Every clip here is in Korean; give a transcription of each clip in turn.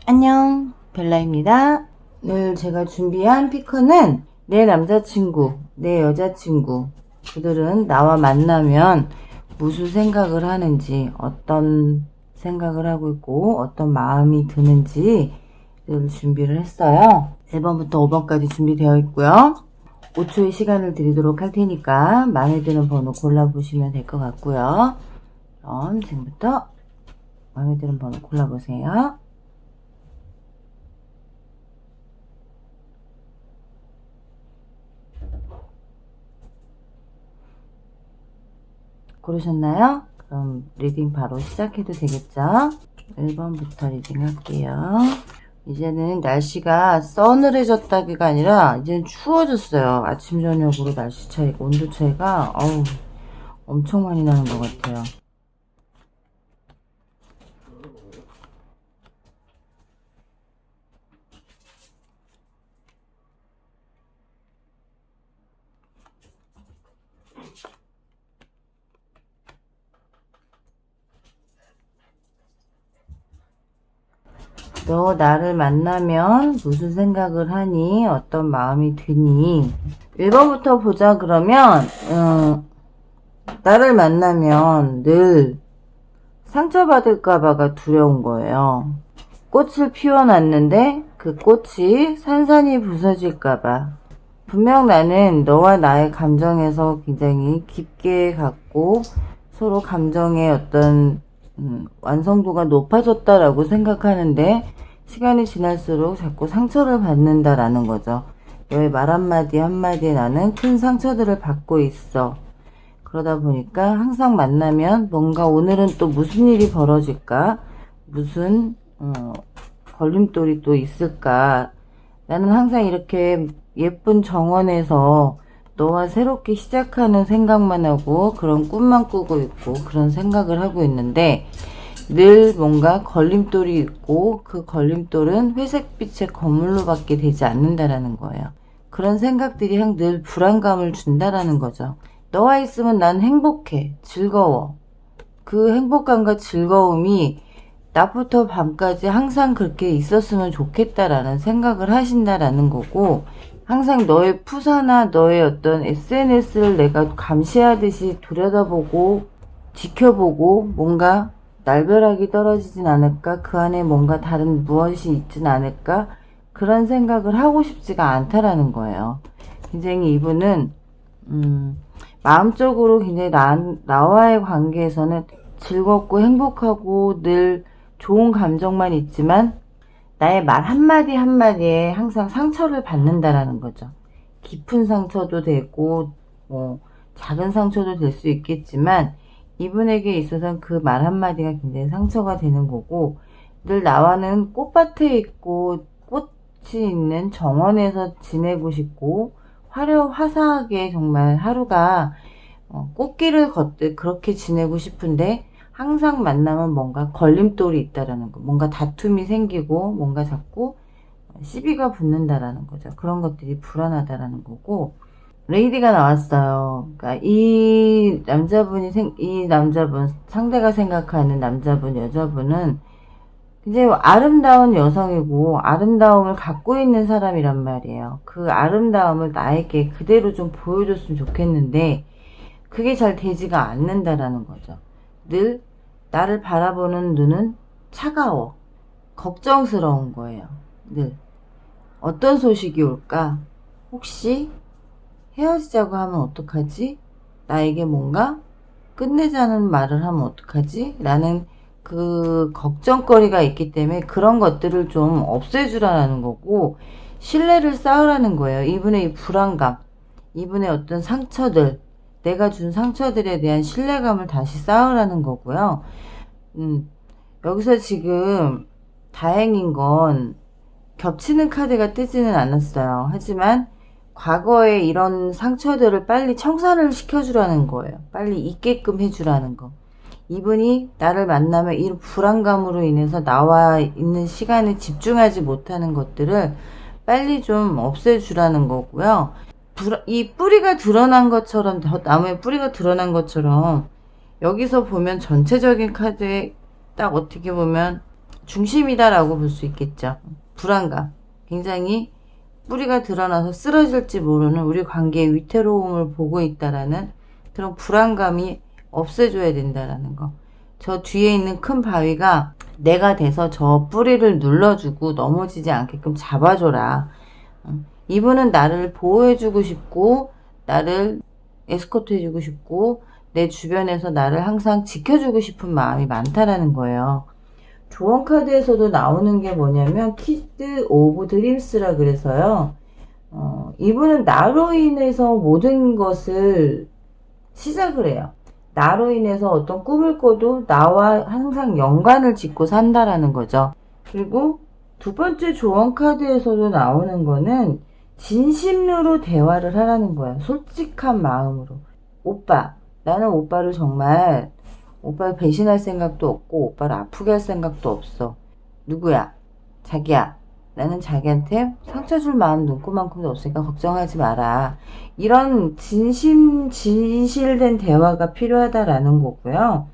안녕, 벨라입니다. 오늘 제가 준비한 피커는 내 남자친구, 내 여자친구, 그들은 나와 만나면 무슨 생각을 하는지, 어떤 생각을 하고 있고, 어떤 마음이 드는지를 준비를 했어요. 1번부터 5번까지 준비되어 있고요. 5초의 시간을 드리도록 할 테니까 마음에 드는 번호 골라보시면 될 것 같고요. 그럼 지금부터 마음에 드는 번호 골라보세요. 고르셨나요? 그럼 리딩 바로 시작해도 되겠죠? 1번부터 리딩 할게요. 이제는 날씨가 서늘해졌다기가 아니라 이제는 추워졌어요. 아침 저녁으로 날씨 차이가, 온도 차이가 엄청 많이 나는 것 같아요. 너 나를 만나면 무슨 생각을 하니? 어떤 마음이 드니? 1번부터 보자 그러면 나를 만나면 늘 상처받을까봐가 두려운 거예요. 꽃을 피워놨는데 그 꽃이 산산이 부서질까봐. 분명 나는 너와 나의 감정에서 굉장히 깊게 갖고 서로 감정의 어떤 완성도가 높아졌다라고 생각하는데 시간이 지날수록 자꾸 상처를 받는다라는 거죠. 너의 말 한마디 한마디에 나는 큰 상처들을 받고 있어. 그러다 보니까 항상 만나면 뭔가 오늘은 또 무슨 일이 벌어질까? 무슨 걸림돌이 또 있을까? 나는 항상 이렇게 예쁜 정원에서 너와 새롭게 시작하는 생각만 하고 그런 꿈만 꾸고 있고 그런 생각을 하고 있는데 늘 뭔가 걸림돌이 있고 그 걸림돌은 회색빛의 거물로 밖에 되지 않는다라는 거예요. 그런 생각들이 늘 불안감을 준다라는 거죠. 너와 있으면 난 행복해, 즐거워. 그 행복감과 즐거움이 낮부터 밤까지 항상 그렇게 있었으면 좋겠다라는 생각을 하신다라는 거고, 항상 너의 푸사나 너의 어떤 SNS를 내가 감시하듯이 들여다보고 지켜보고 뭔가 날벼락이 떨어지진 않을까, 그 안에 뭔가 다른 무엇이 있진 않을까, 그런 생각을 하고 싶지가 않다라는 거예요. 굉장히 이분은 마음적으로 굉장히 나와의 관계에서는 즐겁고 행복하고 늘 좋은 감정만 있지만 나의 말 한마디 한마디에 항상 상처를 받는다라는 거죠. 깊은 상처도 되고 작은 상처도 될 수 있겠지만 이분에게 있어서는 그 말 한마디가 굉장히 상처가 되는 거고, 늘 나와는 꽃밭에 있고 꽃이 있는 정원에서 지내고 싶고 화사하게 정말 하루가 꽃길을 걷듯 그렇게 지내고 싶은데 항상 만나면 뭔가 걸림돌이 있다라는 거, 뭔가 다툼이 생기고 뭔가 자꾸 시비가 붙는다라는 거죠. 그런 것들이 불안하다라는 거고, 레이디가 나왔어요. 그러니까 이 남자분, 상대가 생각하는 남자분, 여자분은 굉장히 아름다운 여성이고 아름다움을 갖고 있는 사람이란 말이에요. 그 아름다움을 나에게 그대로 좀 보여줬으면 좋겠는데 그게 잘 되지가 않는다라는 거죠. 늘 나를 바라보는 눈은 차가워, 걱정스러운 거예요. 늘 어떤 소식이 올까? 혹시 헤어지자고 하면 어떡하지? 나에게 뭔가 끝내자는 말을 하면 어떡하지? 라는 그 걱정거리가 있기 때문에 그런 것들을 좀 없애주라는 거고, 신뢰를 쌓으라는 거예요. 이분의 이 불안감, 이분의 어떤 상처들, 내가 준 상처들에 대한 신뢰감을 다시 쌓으라는 거고요. 여기서 지금 다행인 건 겹치는 카드가 뜨지는 않았어요. 하지만 과거에 이런 상처들을 빨리 청산을 시켜주라는 거예요. 빨리 잊게끔 해주라는 거. 이분이 나를 만나면 이 불안감으로 인해서 나와 있는 시간에 집중하지 못하는 것들을 빨리 좀 없애주라는 거고요. 이 뿌리가 드러난 것처럼, 나무의 뿌리가 드러난 것처럼 여기서 보면 전체적인 카드에 딱 어떻게 보면 중심이다라고 볼 수 있겠죠. 불안감. 굉장히 뿌리가 드러나서 쓰러질지 모르는 우리 관계의 위태로움을 보고 있다라는 그런 불안감이 없애줘야 된다라는 거. 저 뒤에 있는 큰 바위가 내가 돼서 저 뿌리를 눌러주고 넘어지지 않게끔 잡아줘라. 이분은 나를 보호해주고 싶고, 나를 에스코트해주고 싶고, 내 주변에서 나를 항상 지켜주고 싶은 마음이 많다라는 거예요. 조언 카드에서도 나오는 게 뭐냐면 키드 오브 드림스라 그래서요. 이분은 나로 인해서 모든 것을 시작을 해요. 나로 인해서 어떤 꿈을 꿔도 나와 항상 연관을 짓고 산다라는 거죠. 그리고 두 번째 조언 카드에서도 나오는 거는 진심으로 대화를 하라는 거예요. 솔직한 마음으로. 오빠, 나는 오빠를 정말 오빠를 배신할 생각도 없고 오빠를 아프게 할 생각도 없어. 누구야? 자기야. 나는 자기한테 상처 줄 마음 눈꼽만큼도 없으니까 걱정하지 마라. 이런 진실된 대화가 필요하다라는 거고요.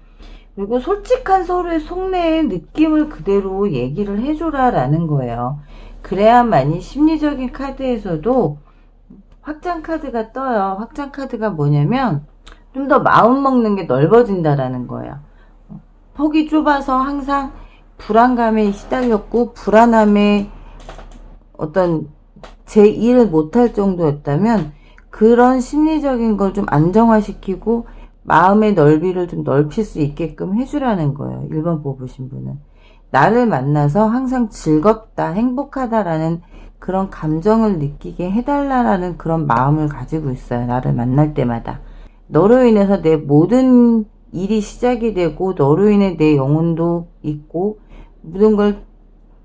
그리고 솔직한 서로의 속내의 느낌을 그대로 얘기를 해줘라라는 거예요. 그래야만이 심리적인 카드에서도 확장 카드가 떠요. 확장 카드가 뭐냐면 좀 더 마음 먹는 게 넓어진다라는 거예요. 폭이 좁아서 항상 불안감에 시달렸고 불안함에 어떤 제 일을 못할 정도였다면 그런 심리적인 걸 좀 안정화시키고 마음의 넓이를 좀 넓힐 수 있게끔 해주라는 거예요. 1번 뽑으신 분은. 나를 만나서 항상 즐겁다, 행복하다라는 그런 감정을 느끼게 해달라는 그런 마음을 가지고 있어요. 나를 만날 때마다. 너로 인해서 내 모든 일이 시작이 되고 너로 인해 내 영혼도 있고 모든 걸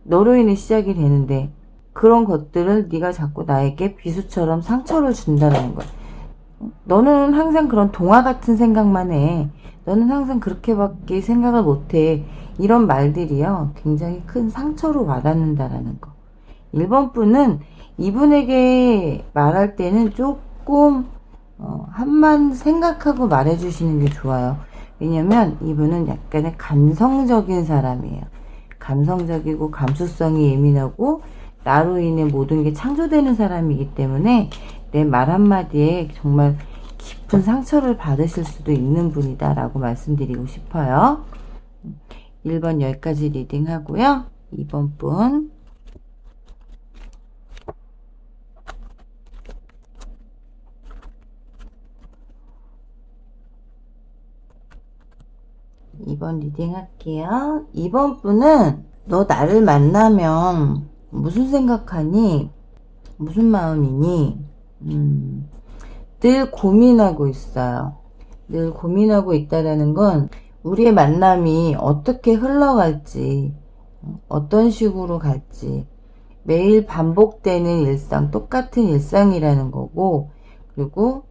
너로 인해 시작이 되는데 그런 것들을 네가 자꾸 나에게 비수처럼 상처를 준다는 거야. 너는 항상 그런 동화 같은 생각만 해. 너는 항상 그렇게밖에 생각을 못해. 이런 말들이요. 굉장히 큰 상처로 와닿는다라는 거. 1번 분은 이분에게 말할 때는 조금 한만 생각하고 말해주시는 게 좋아요. 왜냐면 이분은 약간의 감성적인 사람이에요. 감성적이고 감수성이 예민하고 나로 인해 모든 게 창조되는 사람이기 때문에 내 말 한마디에 정말 깊은 상처를 받으실 수도 있는 분이다 라고 말씀드리고 싶어요. 1번 여기까지 리딩 하고요. 2번 분 2번 리딩 할게요. 2번 분은 너 나를 만나면 무슨 생각하니? 무슨 마음이니? 늘 고민하고 있어요. 늘 고민하고 있다라는 건 우리의 만남이 어떻게 흘러갈지, 어떤 식으로 갈지, 매일 반복되는 일상, 똑같은 일상이라는 거고, 그리고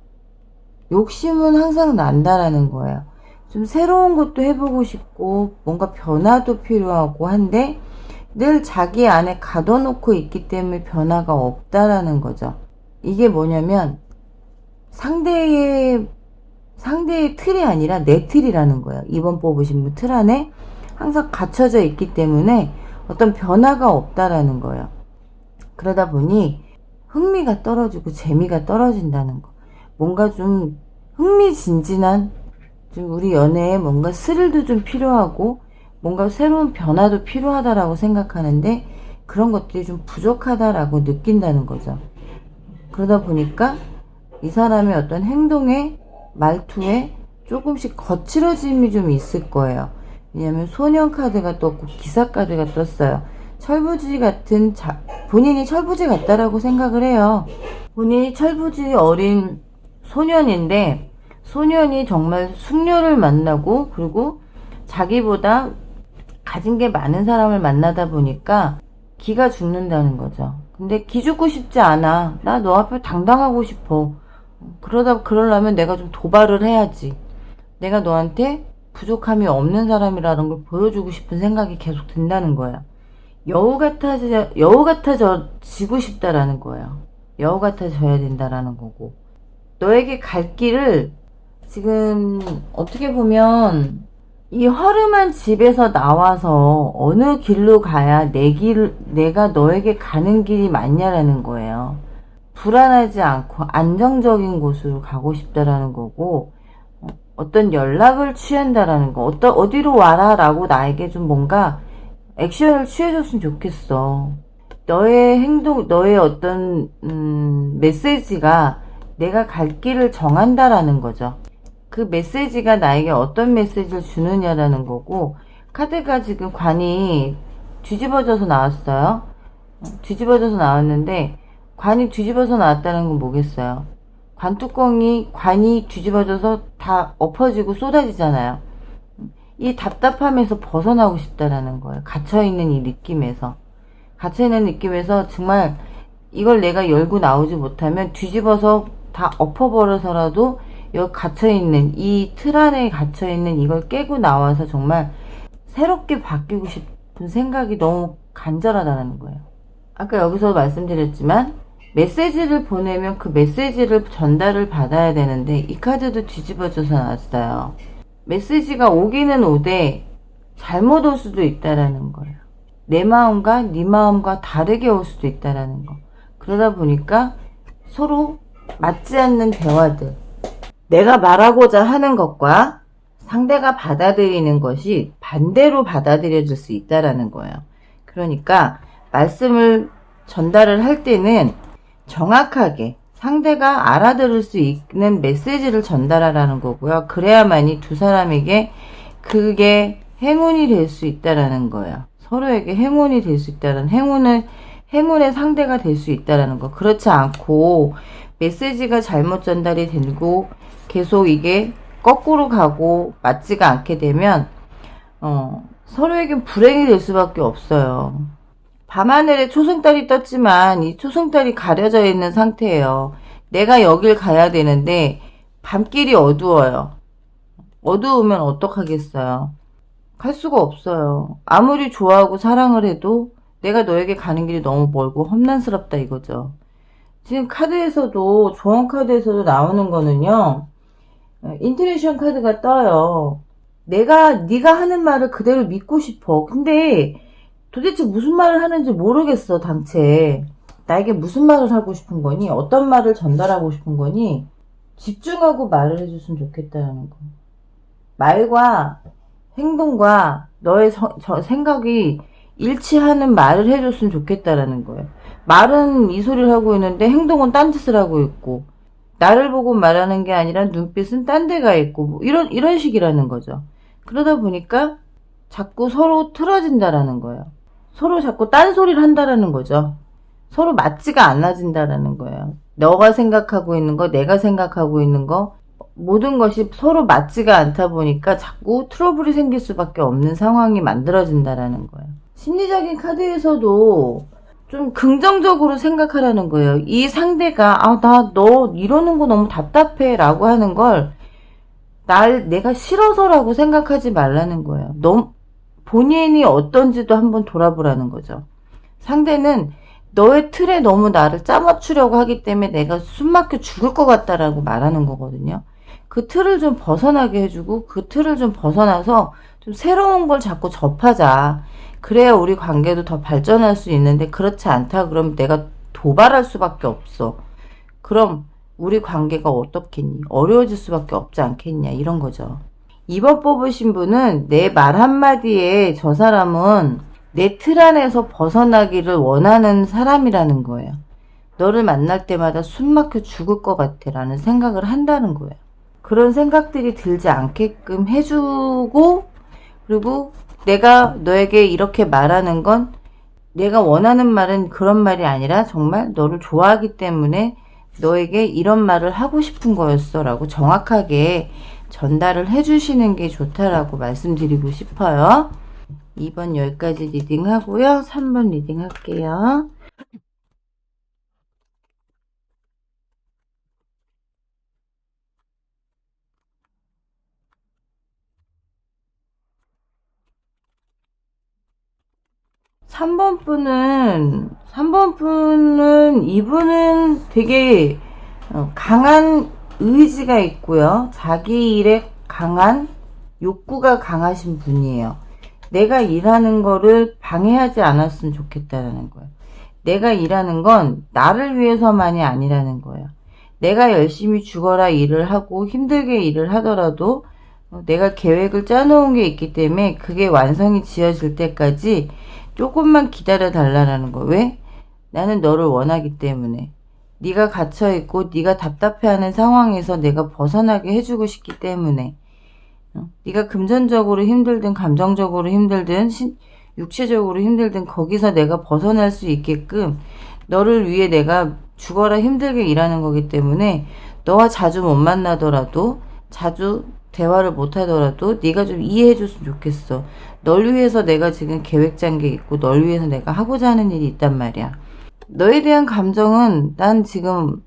욕심은 항상 난다라는 거예요. 좀 새로운 것도 해보고 싶고 뭔가 변화도 필요하고 한데 늘 자기 안에 가둬놓고 있기 때문에 변화가 없다라는 거죠. 이게 뭐냐면 상대의 틀이 아니라 내 틀이라는 거예요. 2번 뽑으신 분 틀 안에 항상 갇혀져 있기 때문에 어떤 변화가 없다라는 거예요. 그러다 보니 흥미가 떨어지고 재미가 떨어진다는 거. 뭔가 좀 흥미진진한 좀 우리 연애에 뭔가 스릴도 좀 필요하고 뭔가 새로운 변화도 필요하다라고 생각하는데 그런 것들이 좀 부족하다라고 느낀다는 거죠. 그러다 보니까 이 사람의 어떤 행동에 말투에 조금씩 거칠어짐이 좀 있을 거예요. 왜냐면 소년 카드가 떴고 기사 카드가 떴어요. 철부지 같은 본인이 철부지 같다라고 생각을 해요. 본인이 철부지 어린 소년인데 소년이 정말 숙녀를 만나고 그리고 자기보다 가진 게 많은 사람을 만나다 보니까 기가 죽는다는 거죠. 근데 기 죽고 싶지 않아. 나 너 앞에 당당하고 싶어. 그러려면 내가 좀 도발을 해야지. 내가 너한테 부족함이 없는 사람이라는 걸 보여주고 싶은 생각이 계속 든다는 거예요. 여우 같아지고 싶다라는 거예요. 여우 같아져야 된다라는 거고. 너에게 갈 길을 지금 어떻게 보면 이 허름한 집에서 나와서 어느 길로 가야 내가 너에게 가는 길이 맞냐라는 거예요. 불안하지 않고 안정적인 곳으로 가고 싶다라는 거고, 어떤 연락을 취한다라는 거, 어디로 와라 라고 나에게 좀 뭔가 액션을 취해줬으면 좋겠어. 너의 행동, 너의 어떤, 메시지가 내가 갈 길을 정한다라는 거죠. 그 메시지가 나에게 어떤 메시지를 주느냐라는 거고, 카드가 지금 관이 뒤집어져서 나왔어요. 뒤집어져서 나왔는데, 관이 뒤집어서 나왔다는 건 뭐겠어요? 관이 뒤집어져서 다 엎어지고 쏟아지잖아요. 이 답답함에서 벗어나고 싶다라는 거예요. 갇혀있는 이 느낌에서. 갇혀있는 느낌에서 정말 이걸 내가 열고 나오지 못하면 뒤집어서 다 엎어버려서라도 여기 갇혀있는 이 틀 안에 갇혀있는 이걸 깨고 나와서 정말 새롭게 바뀌고 싶은 생각이 너무 간절하다는 거예요. 아까 여기서 말씀드렸지만 메시지를 보내면 그 메시지를 전달을 받아야 되는데 이 카드도 뒤집어져서 나왔어요. 메시지가 오기는 오되 잘못 올 수도 있다라는 거예요. 내 마음과 네 마음과 다르게 올 수도 있다라는 거. 그러다 보니까 서로 맞지 않는 대화들, 내가 말하고자 하는 것과 상대가 받아들이는 것이 반대로 받아들여질 수 있다라는 거예요. 그러니까 말씀을 전달을 할 때는 정확하게 상대가 알아들을 수 있는 메시지를 전달하라는 거고요. 그래야만이 두 사람에게 그게 행운이 될 수 있다라는 거예요. 서로에게 행운이 될 수 있다는, 행운의 상대가 될 수 있다라는 거. 그렇지 않고 메시지가 잘못 전달이 되고 계속 이게 거꾸로 가고 맞지가 않게 되면 서로에게 불행이 될 수밖에 없어요. 밤하늘에 초승달이 떴지만 이 초승달이 가려져 있는 상태예요. 내가 여길 가야 되는데 밤길이 어두워요. 어두우면 어떡하겠어요? 갈 수가 없어요. 아무리 좋아하고 사랑을 해도 내가 너에게 가는 길이 너무 멀고 험난스럽다 이거죠. 지금 카드에서도, 조언 카드에서도 나오는 거는요, 인투이션 카드가 떠요. 네가 하는 말을 그대로 믿고 싶어. 근데 도대체 무슨 말을 하는지 모르겠어, 당체. 나에게 무슨 말을 하고 싶은 거니? 어떤 말을 전달하고 싶은 거니? 집중하고 말을 해줬으면 좋겠다는 거. 말과 행동과 너의 생각이 일치하는 말을 해줬으면 좋겠다라는 거예요. 말은 이 소리를 하고 있는데 행동은 딴짓을 하고 있고, 나를 보고 말하는 게 아니라 눈빛은 딴 데가 있고, 뭐 이런 식이라는 거죠. 그러다 보니까 자꾸 서로 틀어진다라는 거예요. 서로 자꾸 딴소리를 한다라는 거죠. 서로 맞지가 않아진다라는 거예요. 너가 생각하고 있는 거, 내가 생각하고 있는 거, 모든 것이 서로 맞지가 않다 보니까 자꾸 트러블이 생길 수밖에 없는 상황이 만들어진다라는 거예요. 심리적인 카드에서도 좀 긍정적으로 생각하라는 거예요. 이 상대가 너 이러는 거 너무 답답해 라고 하는 걸 내가 싫어서라고 생각하지 말라는 거예요. 본인이 어떤지도 한번 돌아보라는 거죠. 상대는 너의 틀에 너무 나를 짜맞추려고 하기 때문에 내가 숨막혀 죽을 것 같다라고 말하는 거거든요. 그 틀을 좀 벗어나게 해주고 그 틀을 좀 벗어나서 좀 새로운 걸 자꾸 접하자. 그래야 우리 관계도 더 발전할 수 있는데 그렇지 않다 그러면 내가 도발할 수밖에 없어. 그럼 우리 관계가 어떻겠니? 어려워질 수밖에 없지 않겠냐 이런 거죠. 2번 뽑으신 분은 내 말 한마디에 저 사람은 내 틀 안에서 벗어나기를 원하는 사람이라는 거예요. 너를 만날 때마다 숨 막혀 죽을 것 같아 라는 생각을 한다는 거예요. 그런 생각들이 들지 않게끔 해주고, 그리고 내가 너에게 이렇게 말하는 건 내가 원하는 말은 그런 말이 아니라 정말 너를 좋아하기 때문에 너에게 이런 말을 하고 싶은 거였어 라고 정확하게 전달을 해주시는 게 좋다라고 말씀드리고 싶어요. 2번 여기까지 리딩 하고요. 3번 리딩 할게요. 삼번 분은 이분은 되게 강한 의지가 있고요. 자기 일에 강한 욕구가 강하신 분이에요. 내가 일하는 거를 방해하지 않았으면 좋겠다라는 거예요. 내가 일하는 건 나를 위해서만이 아니라는 거예요. 내가 열심히 죽어라 일을 하고 힘들게 일을 하더라도 내가 계획을 짜놓은 게 있기 때문에 그게 완성이 지어질 때까지 조금만 기다려 달라는 거. 왜? 나는 너를 원하기 때문에. 네가 갇혀있고 네가 답답해하는 상황에서 내가 벗어나게 해주고 싶기 때문에. 네가 금전적으로 힘들든 감정적으로 힘들든 육체적으로 힘들든 거기서 내가 벗어날 수 있게끔 너를 위해 내가 죽어라 힘들게 일하는 거기 때문에 너와 자주 못 만나더라도 자주 대화를 못 하더라도 네가 좀 이해해 줬으면 좋겠어. 널 위해서 내가 지금 계획 짠 게 있고 널 위해서 내가 하고자 하는 일이 있단 말이야. 너에 대한 감정은 난 지금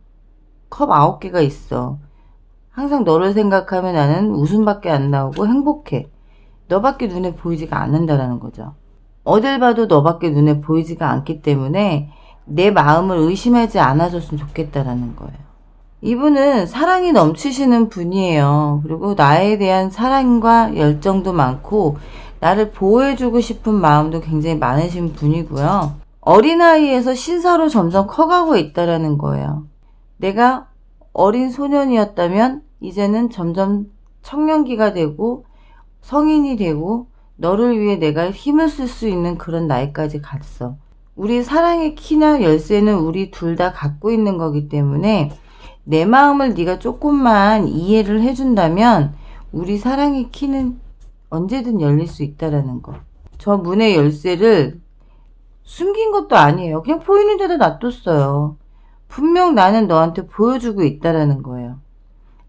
컵 9개가 있어. 항상 너를 생각하면 나는 웃음밖에 안 나오고 행복해. 너밖에 눈에 보이지가 않는다라는 거죠. 어딜 봐도 너밖에 눈에 보이지가 않기 때문에 내 마음을 의심하지 않아줬으면 좋겠다라는 거예요. 이분은 사랑이 넘치시는 분이에요. 그리고 나에 대한 사랑과 열정도 많고 나를 보호해주고 싶은 마음도 굉장히 많으신 분이고요. 어린아이에서 신사로 점점 커가고 있다라는 거예요. 내가 어린 소년이었다면 이제는 점점 청년기가 되고 성인이 되고 너를 위해 내가 힘을 쓸 수 있는 그런 나이까지 갔어. 우리 사랑의 키나 열쇠는 우리 둘 다 갖고 있는 거기 때문에 내 마음을 네가 조금만 이해를 해준다면 우리 사랑의 키는 언제든 열릴 수 있다라는 거. 저 문의 열쇠를 숨긴 것도 아니에요. 그냥 보이는 데다 놔뒀어요. 분명 나는 너한테 보여주고 있다라는 거예요.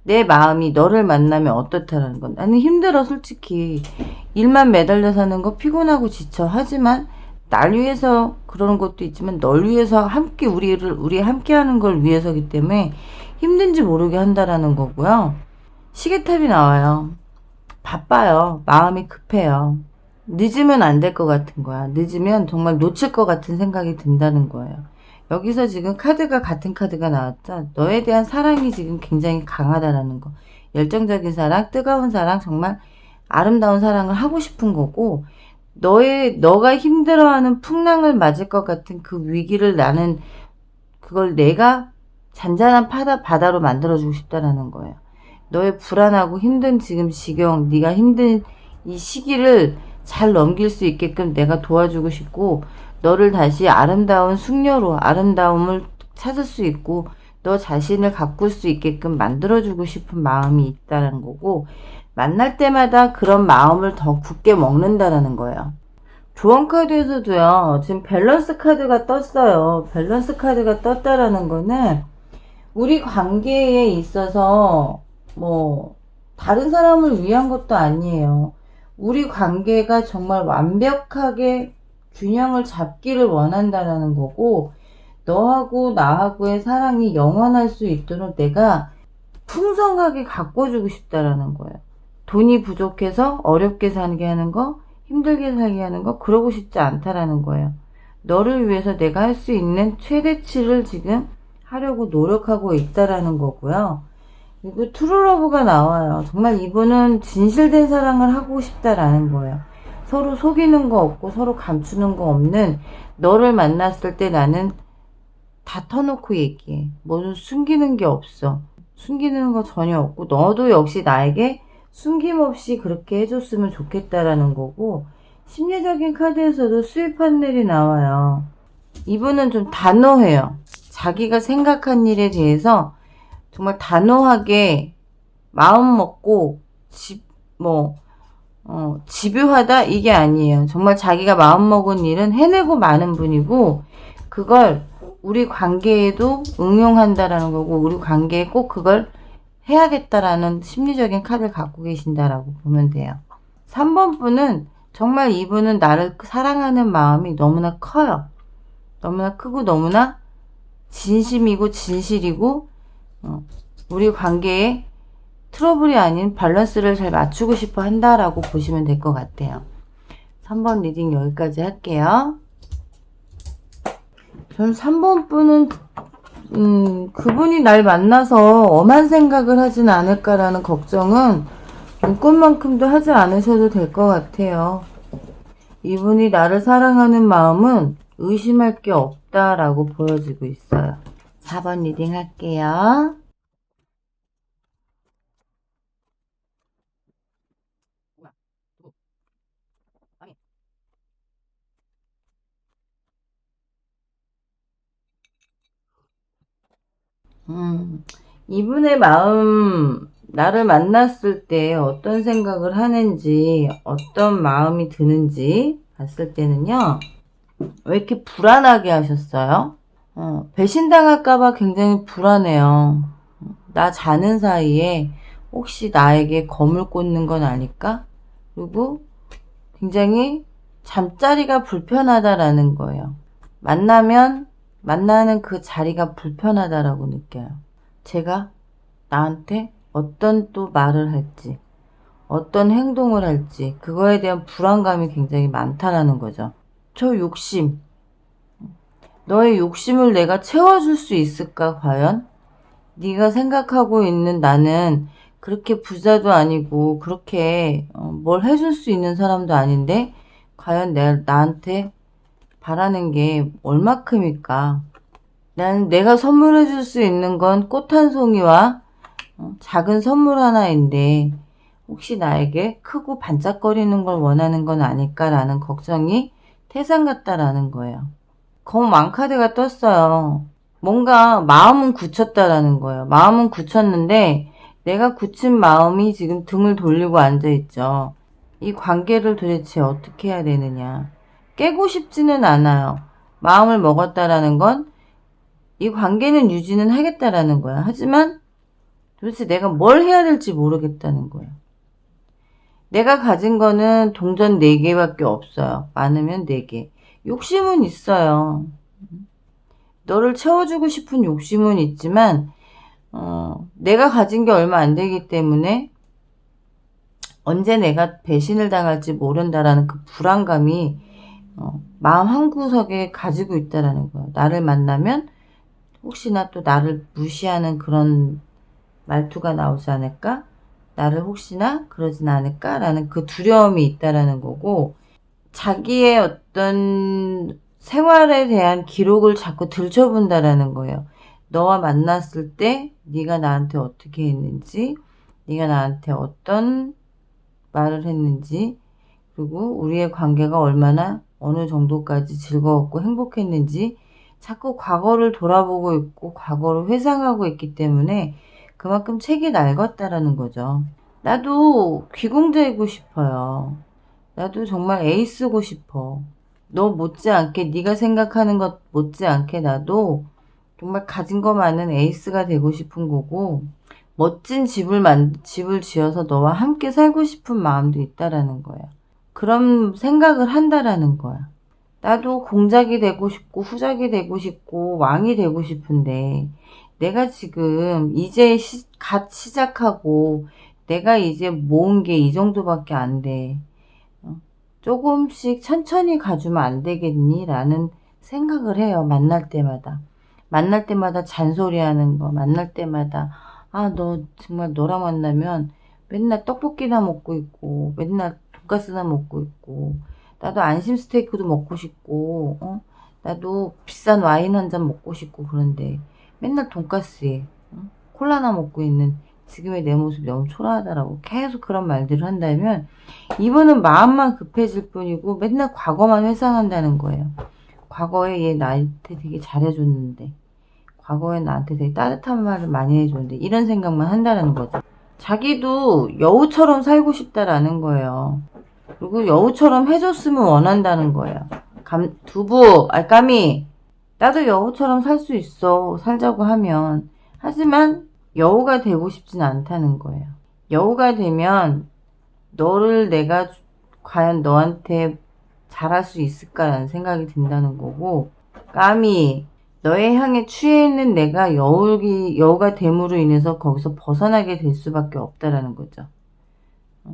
내 마음이 너를 만나면 어떻다라는 건. 나는 힘들어 솔직히. 일만 매달려 사는 거 피곤하고 지쳐. 하지만 날 위해서 그러는 것도 있지만 널 위해서 함께 우리 함께 하는 걸 위해서기 때문에 힘든지 모르게 한다라는 거고요. 시계탑이 나와요. 바빠요. 마음이 급해요. 늦으면 안 될 것 같은 거야. 늦으면 정말 놓칠 것 같은 생각이 든다는 거예요. 여기서 지금 카드가 같은 카드가 나왔죠. 너에 대한 사랑이 지금 굉장히 강하다라는 거. 열정적인 사랑, 뜨거운 사랑, 정말 아름다운 사랑을 하고 싶은 거고 너가 힘들어하는 풍랑을 맞을 것 같은 그 위기를 나는 그걸 내가 잔잔한 바다로 만들어주고 싶다라는 거예요. 너의 불안하고 힘든 지금 지경, 네가 힘든 이 시기를 잘 넘길 수 있게끔 내가 도와주고 싶고 너를 다시 아름다운 숙녀로 아름다움을 찾을 수 있고 너 자신을 가꿀 수 있게끔 만들어주고 싶은 마음이 있다는 거고 만날 때마다 그런 마음을 더 굳게 먹는다라는 거예요. 조언 카드에서도요. 지금 밸런스 카드가 떴어요. 밸런스 카드가 떴다라는 거는 우리 관계에 있어서 뭐 다른 사람을 위한 것도 아니에요. 우리 관계가 정말 완벽하게 균형을 잡기를 원한다라는 거고 너하고 나하고의 사랑이 영원할 수 있도록 내가 풍성하게 가꿔주고 싶다라는 거예요. 돈이 부족해서 어렵게 살게 하는 거, 힘들게 살게 하는 거 그러고 싶지 않다라는 거예요. 너를 위해서 내가 할 수 있는 최대치를 지금 하려고 노력하고 있다라는 거고요. 그리고 트루러브가 나와요. 정말 이분은 진실된 사랑을 하고 싶다라는 거예요. 서로 속이는 거 없고 서로 감추는 거 없는 너를 만났을 때 나는 다 터놓고 얘기해. 뭐는 숨기는 게 없어. 숨기는 거 전혀 없고 너도 역시 나에게 숨김없이 그렇게 해줬으면 좋겠다라는 거고 심리적인 카드에서도 수입 판넬이 나와요. 이분은 좀 단호해요. 자기가 생각한 일에 대해서 정말 단호하게 마음 먹고 집요하다 이게 아니에요. 정말 자기가 마음 먹은 일은 해내고 마는 분이고 그걸 우리 관계에도 응용한다라는 거고 우리 관계에 꼭 그걸 해야겠다라는 심리적인 카드를 갖고 계신다라고 보면 돼요. 3번 분은 정말 이분은 나를 사랑하는 마음이 너무나 커요. 너무나 크고 너무나 진심이고 진실이고 우리 관계에 트러블이 아닌 밸런스를 잘 맞추고 싶어 한다라고 보시면 될 것 같아요. 3번 리딩 여기까지 할게요. 전 3번 분은 그분이 날 만나서 엄한 생각을 하진 않을까라는 걱정은 눈꽃만큼도 하지 않으셔도 될 것 같아요. 이분이 나를 사랑하는 마음은 의심할 게 없다라고 보여지고 있어요. 4번 리딩 할게요. 이분의 마음, 나를 만났을 때 어떤 생각을 하는지, 어떤 마음이 드는지 봤을 때는요, 왜 이렇게 불안하게 하셨어요? 배신당할까봐 굉장히 불안해요. 나 자는 사이에 혹시 나에게 검을 꽂는 건 아닐까? 그리고 굉장히 잠자리가 불편하다라는 거예요. 만나는 그 자리가 불편하다라고 느껴요. 제가 나한테 어떤 또 말을 할지, 어떤 행동을 할지, 그거에 대한 불안감이 굉장히 많다라는 거죠. 저 욕심, 너의 욕심을 내가 채워줄 수 있을까 과연? 네가 생각하고 있는 나는 그렇게 부자도 아니고 그렇게 뭘 해줄 수 있는 사람도 아닌데 과연 나한테 바라는 게 얼마큼일까? 나는 내가 선물해 줄 수 있는 건 꽃 한 송이와 작은 선물 하나인데 혹시 나에게 크고 반짝거리는 걸 원하는 건 아닐까라는 걱정이 태산 같다라는 거예요. 검 왕카드가 떴어요. 뭔가 마음은 굳혔다라는 거예요. 마음은 굳혔는데 내가 굳힌 마음이 지금 등을 돌리고 앉아있죠. 이 관계를 도대체 어떻게 해야 되느냐. 깨고 싶지는 않아요. 마음을 먹었다라는 건 이 관계는 유지는 하겠다라는 거야. 하지만 도대체 내가 뭘 해야 될지 모르겠다는 거예요. 내가 가진 거는 동전 4개밖에 없어요. 많으면 4개. 욕심은 있어요. 너를 채워주고 싶은 욕심은 있지만 내가 가진 게 얼마 안 되기 때문에 언제 내가 배신을 당할지 모른다라는 그 불안감이 마음 한구석에 가지고 있다라는 거예요. 나를 만나면 혹시나 또 나를 무시하는 그런 말투가 나오지 않을까? 나를 혹시나 그러진 않을까라는 그 두려움이 있다라는 거고, 자기의 어떤 생활에 대한 기록을 자꾸 들춰본다라는 거예요. 너와 만났을 때 네가 나한테 어떻게 했는지, 네가 나한테 어떤 말을 했는지, 그리고 우리의 관계가 얼마나 어느 정도까지 즐거웠고 행복했는지 자꾸 과거를 돌아보고 있고 과거를 회상하고 있기 때문에 그만큼 책이 낡았다라는 거죠. 나도 귀공자이고 싶어요. 나도 정말 에이스고 싶어. 너 못지않게 네가 생각하는 것 못지않게 나도 정말 가진 거 많은 에이스가 되고 싶은 거고 멋진 집을 지어서 너와 함께 살고 싶은 마음도 있다라는 거야. 그런 생각을 한다라는 거야. 나도 공작이 되고 싶고 후작이 되고 싶고 왕이 되고 싶은데 내가 지금 이제 갓 시작하고 내가 이제 모은 게 이 정도밖에 안 돼. 조금씩 천천히 가주면 안 되겠니? 라는 생각을 해요. 만날 때마다. 만날 때마다 잔소리하는 거. 만날 때마다 너 정말 너랑 만나면 맨날 떡볶이나 먹고 있고 맨날 돈가스나 먹고 있고 나도 안심 스테이크도 먹고 싶고 나도 비싼 와인 한 잔 먹고 싶고 그런데 맨날 돈가스에 콜라나 먹고 있는 지금의 내 모습이 너무 초라하다라고 계속 그런 말들을 한다면 이분은 마음만 급해질 뿐이고 맨날 과거만 회상한다는 거예요. 과거에 얘 나한테 되게 잘해줬는데 과거에 나한테 되게 따뜻한 말을 많이 해줬는데 이런 생각만 한다는 거죠. 자기도 여우처럼 살고 싶다라는 거예요. 그리고 여우처럼 해줬으면 원한다는 거예요. 까미 나도 여우처럼 살 수 있어. 살자고 하면. 하지만 여우가 되고 싶진 않다는 거예요. 여우가 되면 너를 내가 과연 너한테 잘할 수 있을까라는 생각이 든다는 거고, 까미 너의 향에 취해 있는 내가 여우가 됨으로 인해서 거기서 벗어나게 될 수밖에 없다라는 거죠.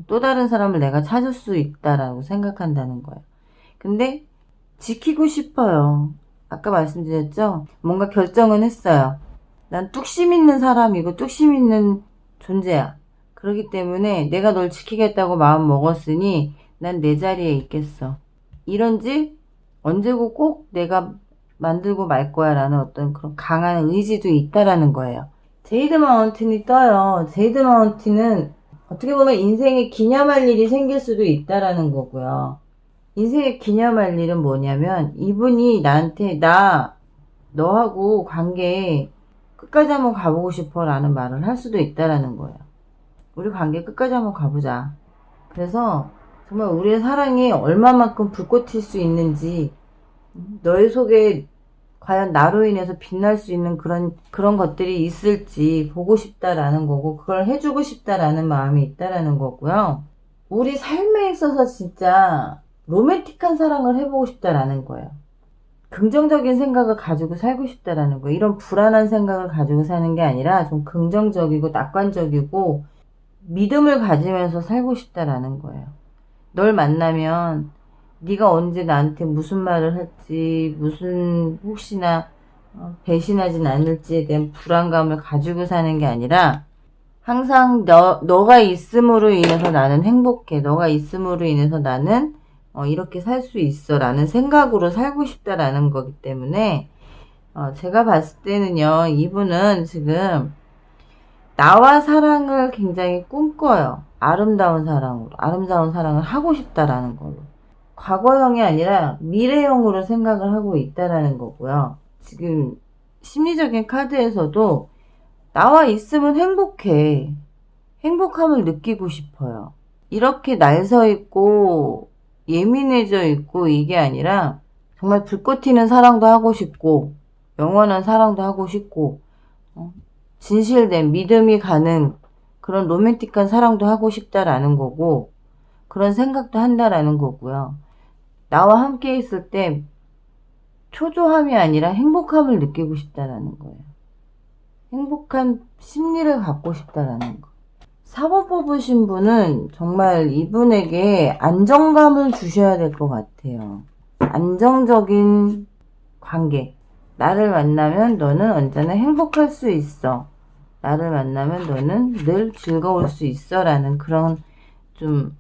또 다른 사람을 내가 찾을 수 있다라고 생각한다는 거예요. 근데 지키고 싶어요. 아까 말씀드렸죠? 뭔가 결정은 했어요. 난 뚝심 있는 사람이고 뚝심 있는 존재야. 그렇기 때문에 내가 널 지키겠다고 마음 먹었으니 난 내 자리에 있겠어. 이런 집 언제고 꼭 내가 만들고 말 거야 라는 어떤 그런 강한 의지도 있다라는 거예요. 제이드 마운틴이 떠요. 제이드 마운틴은 어떻게 보면 인생에 기념할 일이 생길 수도 있다라는 거고요. 인생에 기념할 일은 뭐냐면 이분이 나한테 너하고 관계 끝까지 한번 가보고 싶어 라는 말을 할 수도 있다라는 거예요. 우리 관계 끝까지 한번 가보자. 그래서 정말 우리의 사랑이 얼마만큼 불꽃일 수 있는지, 너의 속에 과연 나로 인해서 빛날 수 있는 그런 것들이 있을지 보고 싶다라는 거고, 그걸 해주고 싶다라는 마음이 있다라는 거고요. 우리 삶에 있어서 진짜 로맨틱한 사랑을 해보고 싶다라는 거예요. 긍정적인 생각을 가지고 살고 싶다라는 거예요. 이런 불안한 생각을 가지고 사는 게 아니라 좀 긍정적이고 낙관적이고 믿음을 가지면서 살고 싶다라는 거예요. 널 만나면 네가 언제 나한테 무슨 말을 할지, 무슨 혹시나 배신하진 않을지에 대한 불안감을 가지고 사는 게 아니라 항상 너가 있음으로 인해서 나는 행복해. 너가 있음으로 인해서 나는 이렇게 살 수 있어 라는 생각으로 살고 싶다라는 거기 때문에 제가 봤을 때는요, 이분은 지금 나와 사랑을 굉장히 꿈꿔요. 아름다운 사랑을 하고 싶다라는 걸로. 과거형이 아니라 미래형으로 생각을 하고 있다라는 거고요. 지금 심리적인 카드에서도 나와 있으면 행복해. 행복함을 느끼고 싶어요. 이렇게 날 서 있고 예민해져 있고 이게 아니라 정말 불꽃 튀는 사랑도 하고 싶고 영원한 사랑도 하고 싶고 진실된 믿음이 가는 그런 로맨틱한 사랑도 하고 싶다라는 거고, 그런 생각도 한다라는 거고요. 나와 함께 있을 때 초조함이 아니라 행복함을 느끼고 싶다라는 거예요. 행복한 심리를 갖고 싶다라는 거. 4번 뽑으신 분은 정말 이분에게 안정감을 주셔야 될 것 같아요. 안정적인 관계. 나를 만나면 너는 언제나 행복할 수 있어. 나를 만나면 너는 늘 즐거울 수 있어 라는 그런 좀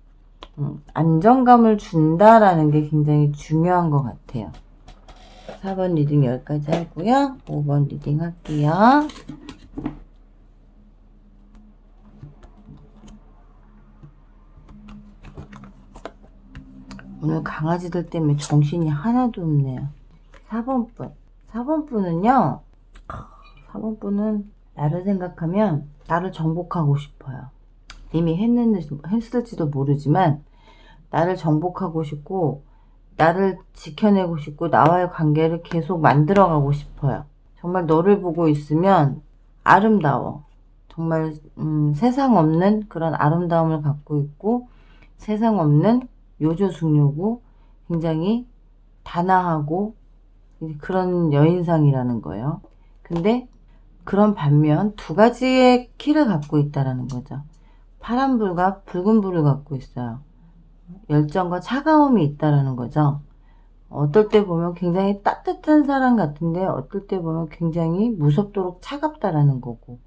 안정감을 준다라는 게 굉장히 중요한 것 같아요. 4번 리딩 여기까지 하고요. 5번 리딩 할게요. 오늘 강아지들 때문에 정신이 하나도 없네요. 4번 분. 4번 분은요. 4번 분은 나를 생각하면 나를 정복하고 싶어요. 이미 했을지도 모르지만 나를 정복하고 싶고 나를 지켜내고 싶고 나와의 관계를 계속 만들어가고 싶어요. 정말 너를 보고 있으면 아름다워. 정말 세상 없는 그런 아름다움을 갖고 있고 세상 없는 요조숙녀고 굉장히 단아하고 그런 여인상이라는 거예요. 근데 그런 반면 두 가지의 키를 갖고 있다라는 거죠. 파란불과 붉은불을 갖고 있어요. 열정과 차가움이 있다라는 거죠. 어떨 때 보면 굉장히 따뜻한 사람 같은데 어떨 때 보면 굉장히 무섭도록 차갑다라는 거고,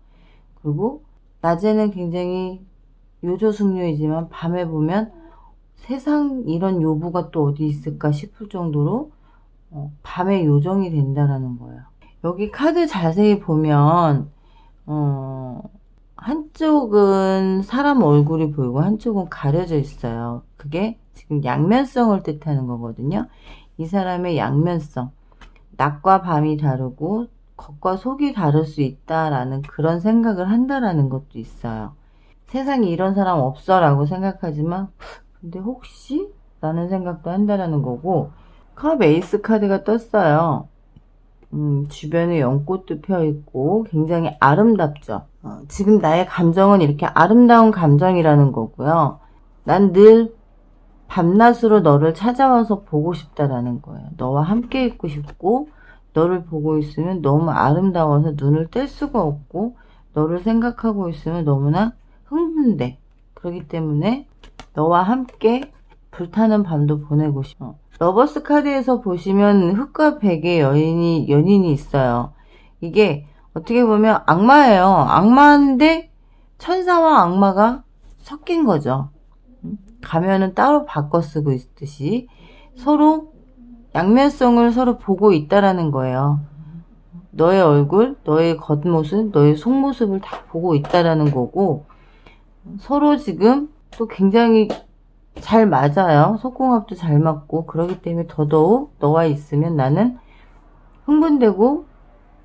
그리고 낮에는 굉장히 요조숙녀이지만 밤에 보면 세상 이런 요부가 또 어디 있을까 싶을 정도로 밤에 요정이 된다라는 거예요. 여기 카드 자세히 보면 한쪽은 사람 얼굴이 보이고 한쪽은 가려져 있어요. 그게 지금 양면성을 뜻하는 거거든요. 이 사람의 양면성, 낮과 밤이 다르고 겉과 속이 다를 수 있다라는 그런 생각을 한다라는 것도 있어요. 세상에 이런 사람 없어 라고 생각하지만 근데 혹시? 라는 생각도 한다라는 거고, 컵 에이스 카드가 떴어요. 주변에 연꽃도 펴있고 굉장히 아름답죠. 지금 나의 감정은 이렇게 아름다운 감정이라는 거고요. 난 늘 밤낮으로 너를 찾아와서 보고 싶다라는 거예요. 너와 함께 있고 싶고 너를 보고 있으면 너무 아름다워서 눈을 뗄 수가 없고 너를 생각하고 있으면 너무나 흥분돼. 그렇기 때문에 너와 함께 불타는 밤도 보내고 싶어. 러버스 카드에서 보시면 흑과 백의 연인이 있어요. 이게 어떻게 보면 악마예요. 악마인데 천사와 악마가 섞인 거죠. 가면은 따로 바꿔 쓰고 있듯이 서로 양면성을 서로 보고 있다라는 거예요. 너의 얼굴, 너의 겉모습, 너의 속모습을 다 보고 있다라는 거고, 서로 지금 또 굉장히 잘 맞아요. 속궁합도 잘 맞고, 그러기 때문에 더더욱 너와 있으면 나는 흥분되고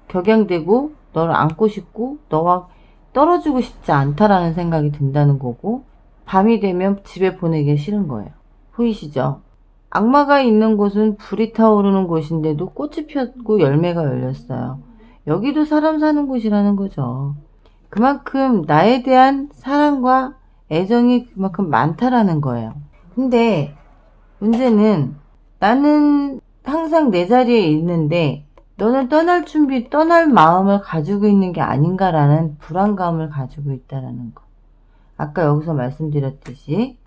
격양되고 너를 안고 싶고 너와 떨어지고 싶지 않다라는 생각이 든다는 거고, 밤이 되면 집에 보내기 싫은 거예요. 보이시죠? 악마가 있는 곳은 불이 타오르는 곳인데도 꽃이 폈고 열매가 열렸어요. 여기도 사람 사는 곳이라는 거죠. 그만큼 나에 대한 사랑과 애정이 그만큼 많다라는 거예요. 근데 문제는 나는 항상 내 자리에 있는데 너는 떠날 준비, 떠날 마음을 가지고 있는 게 아닌가라는 불안감을 가지고 있다라는 거. 아까 여기서 말씀드렸듯이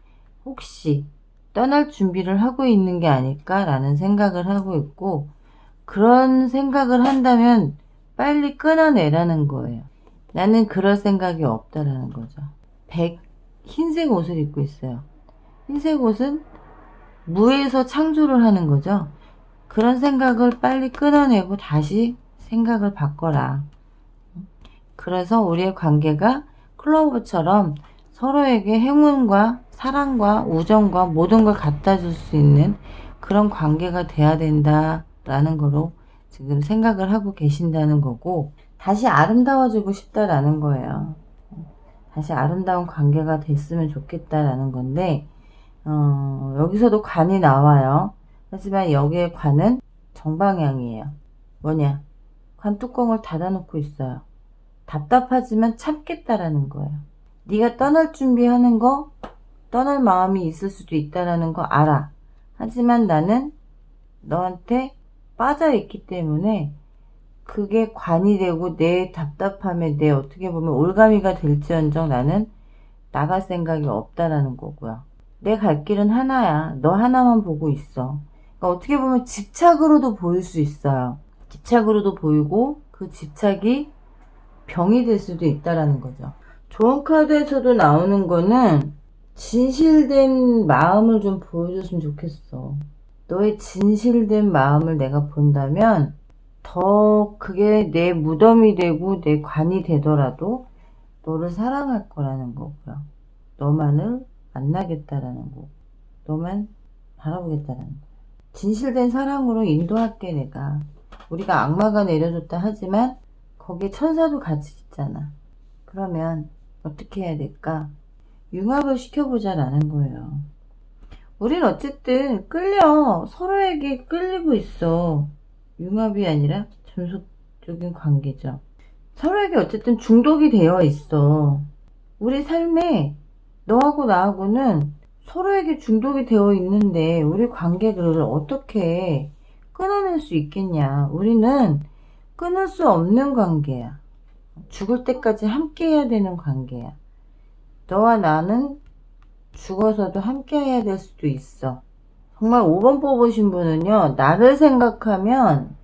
혹시 떠날 준비를 하고 있는 게 아닐까라는 생각을 하고 있고, 그런 생각을 한다면 빨리 끊어내라는 거예요. 나는 그럴 생각이 없다라는 거죠. 흰색 옷을 입고 있어요. 흰색 옷은 무에서 창조를 하는 거죠. 그런 생각을 빨리 끊어내고 다시 생각을 바꿔라. 그래서 우리의 관계가 클로버처럼 서로에게 행운과 사랑과 우정과 모든 걸 갖다 줄 수 있는 그런 관계가 돼야 된다라는 거로 지금 생각을 하고 계신다는 거고, 다시 아름다워지고 싶다라는 거예요. 다시 아름다운 관계가 됐으면 좋겠다라는 건데, 여기서도 관이 나와요. 하지만 여기에 관은 정방향이에요. 뭐냐? 관 뚜껑을 닫아놓고 있어요. 답답하지만 참겠다라는 거예요. 네가 떠날 준비하는 거, 떠날 마음이 있을 수도 있다라는 거 알아. 하지만 나는 너한테 빠져있기 때문에 그게 관이 되고 내 답답함에 내 어떻게 보면 올가미가 될지언정 나는 나갈 생각이 없다라는 거고요. 내 갈 길은 하나야. 너 하나만 보고 있어. 그러니까 어떻게 보면 집착으로도 보일 수 있어요. 집착으로도 보이고 그 집착이 병이 될 수도 있다라는 거죠. 좋은 카드에서도 나오는 거는 진실된 마음을 좀 보여줬으면 좋겠어. 너의 진실된 마음을 내가 본다면 더 그게 내 무덤이 되고 내 관이 되더라도 너를 사랑할 거라는 거고요. 너만을 만나겠다라는 거. 너만 바라보겠다라는 거. 진실된 사랑으로 인도할게 내가. 우리가 악마가 내려줬다 하지만 거기에 천사도 같이 있잖아. 그러면 어떻게 해야 될까? 융합을 시켜보자라는 거예요. 우린 어쨌든 서로에게 끌리고 있어. 융합이 아니라 전속적인 관계죠. 서로에게 어쨌든 중독이 되어 있어. 우리 삶에 너하고 나하고는 서로에게 중독이 되어 있는데 우리 관계를 어떻게 끊어낼 수 있겠냐. 우리는 끊을 수 없는 관계야. 죽을 때까지 함께 해야 되는 관계야. 너와 나는 죽어서도 함께 해야 될 수도 있어. 정말 5번 뽑으신 분은요, 나를 생각하면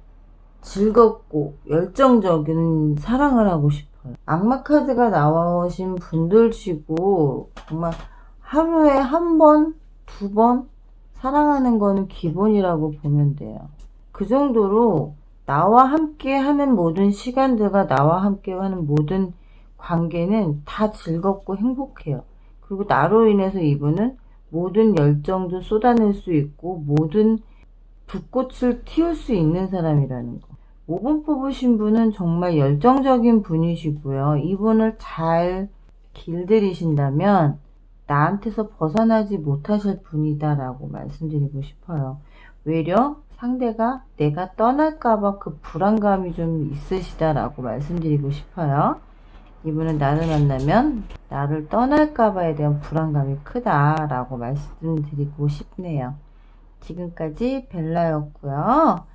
즐겁고 열정적인 사랑을 하고 싶어요. 악마 카드가 나오신 분들 치고 정말 하루에 한 번, 두 번 사랑하는 거는 기본이라고 보면 돼요. 그 정도로 나와 함께 하는 모든 시간들과 나와 함께 하는 모든 관계는 다 즐겁고 행복해요. 그리고 나로 인해서 이분은 모든 열정도 쏟아낼 수 있고 모든 불꽃을 틔울 수 있는 사람이라는 거. 5번 뽑으신 분은 정말 열정적인 분이시고요. 이분을 잘 길들이신다면 나한테서 벗어나지 못하실 분이다라고 말씀드리고 싶어요. 외려 상대가 내가 떠날까봐 그 불안감이 좀 있으시다라고 말씀드리고 싶어요. 이분은 나를 만나면 나를 떠날까봐에 대한 불안감이 크다라고 말씀드리고 싶네요. 지금까지 벨라였고요.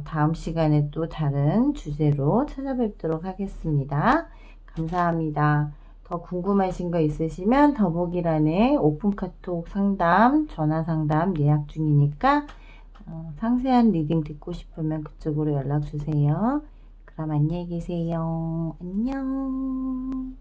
다음 시간에 또 다른 주제로 찾아뵙도록 하겠습니다. 감사합니다. 더 궁금하신 거 있으시면 더보기란에 오픈 카톡 상담, 전화 상담 예약 중이니까 상세한 리딩 듣고 싶으면 그쪽으로 연락 주세요. 그럼 안녕히 계세요. 안녕.